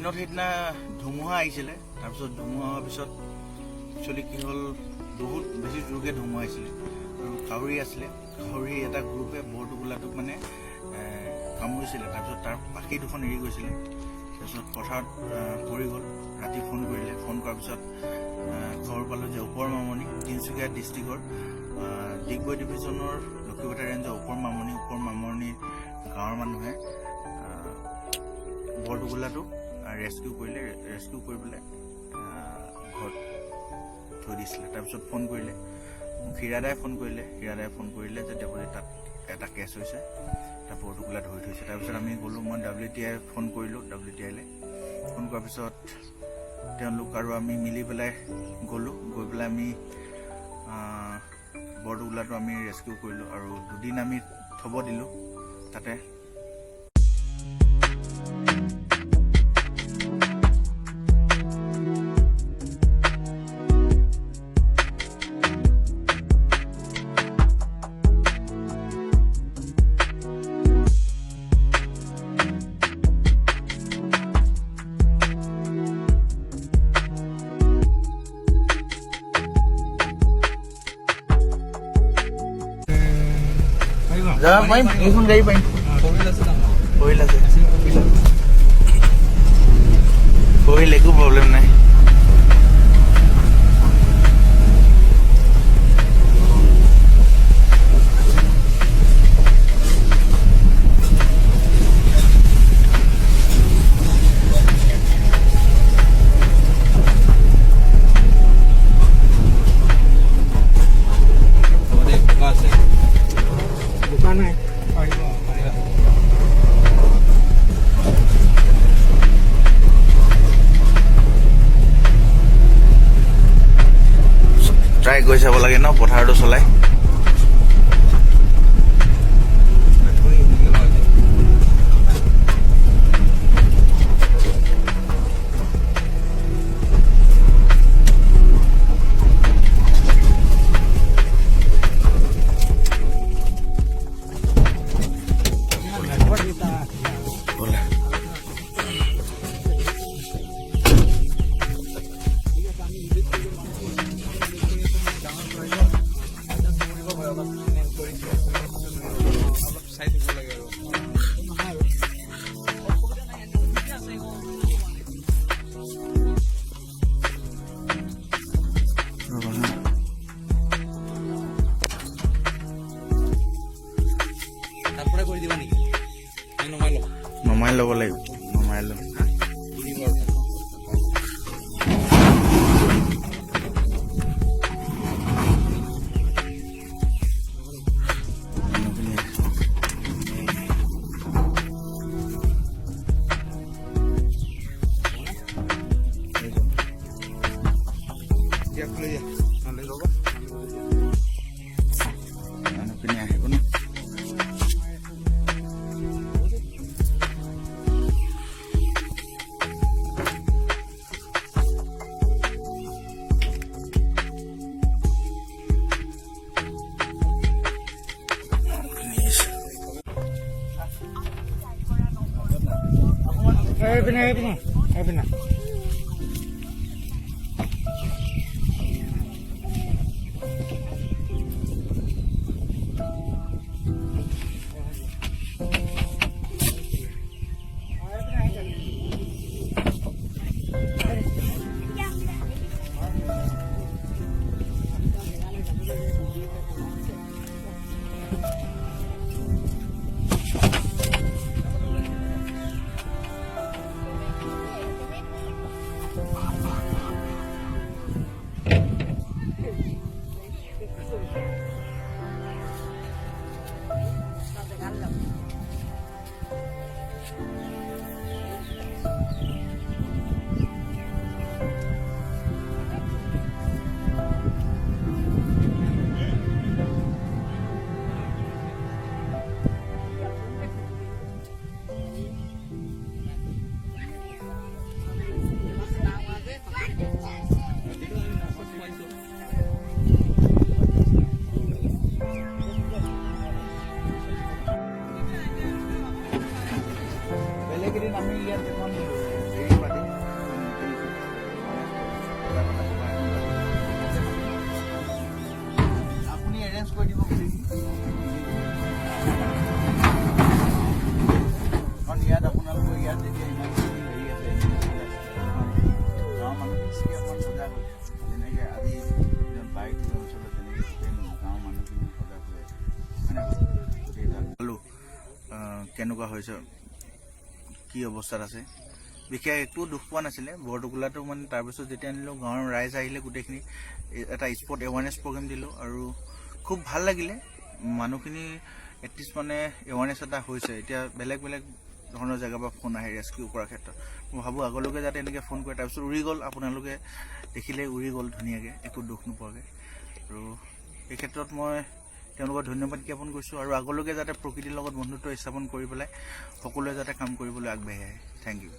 দিনত সেইদিনা ধুমুহা আহিছিলে তাৰপিছত ধুমুহা হোৱাৰ পিছত একচুৱেলি কি হ'ল বহুত বেছি জোৰকৈ ধুমুহা আহিছিলে আৰু কাউৰী আছিলে কাউৰী এটা গ্ৰুপে বৰটোকোলাটোক মানে কামুৰিছিলে তাৰপিছত তাৰ পাখি দুখন এৰি গৈছিলে তাৰপিছত পথাৰত পৰি গ'ল ৰাতি ফোন কৰিলে ফোন কৰাৰ পিছত খবৰ পালোঁ যে ওপৰ মামনি তিনিচুকীয়া ডিষ্ট্ৰিক্টৰ ডিগবৈ ডিভিজনৰ লক্ষীবাৰী ৰেঞ্জৰ ওপৰ মামনি গাঁৱৰ মানুহে বৰটোকোলাটোক ৰেস্কিউ কৰি পেলাই ঘৰত থৈ দিছিলে তাৰপিছত ফোন কৰিলে মোক হীৰাদাই ফোন কৰিলে যে দেৱৰী তাত এটা কেছ হৈছে তাৰ বৰটোকোলা ধৰি থৈছে তাৰপিছত আমি গ'লোঁ মই WTI ফোন কৰিলোঁ WTIলৈ ফোন কৰাৰ পিছত তেওঁলোক আৰু আমি মিলি পেলাই গ'লোঁ গৈ পেলাই আমি বৰটোকোলাটো আমি ৰেস্কিউ কৰিলোঁ আৰু দুদিন আমি থ'ব দিলোঁ তাতে যাব পাৰিম এইখন গাড়ী পাৰিম কৰিল একো প্ৰব্লেম নাই ট্ৰাই কৰি চাব লাগে ন পথাৰটো চলাই কেনেকুৱা হৈছে কি অৱস্থাত আছে বিশেষ একো দুখ পোৱা নাছিলে বৰটোকোলাটো মানে তাৰপিছত যেতিয়া আনিলোঁ গাঁৱৰ ৰাইজ আহিলে গোটেইখিনি এটা স্পট এৱাৰনেছ প্ৰগ্ৰেম দিলোঁ আৰু খুব ভাল লাগিলে মানুহখিনি এটলিষ্ট মানে এৱাৰনেছ এটা হৈছে এতিয়া বেলেগ বেলেগ ধৰণৰ জেগাৰ পৰা ফোন আহে ৰেস্কিউ কৰাৰ ক্ষেত্ৰত মই ভাবোঁ আগলৈকে যাতে এনেকৈ ফোন কৰে তাৰপিছত উৰি গ'ল আপোনালোকে দেখিলে উৰি গ'ল ধুনীয়াকৈ একো দুখ নোপোৱাকৈ আৰু এই ক্ষেত্ৰত মই তেওঁলোকক ধন্যবাদ জ্ঞাপন কৰিছোঁ আৰু আগলৈকে যাতে প্ৰকৃতিৰ লগত বন্ধুত্ব স্থাপন কৰি পেলাই সকলোৱে যাতে কাম কৰিবলৈ আগবাঢ়ি আহে থেংক ইউ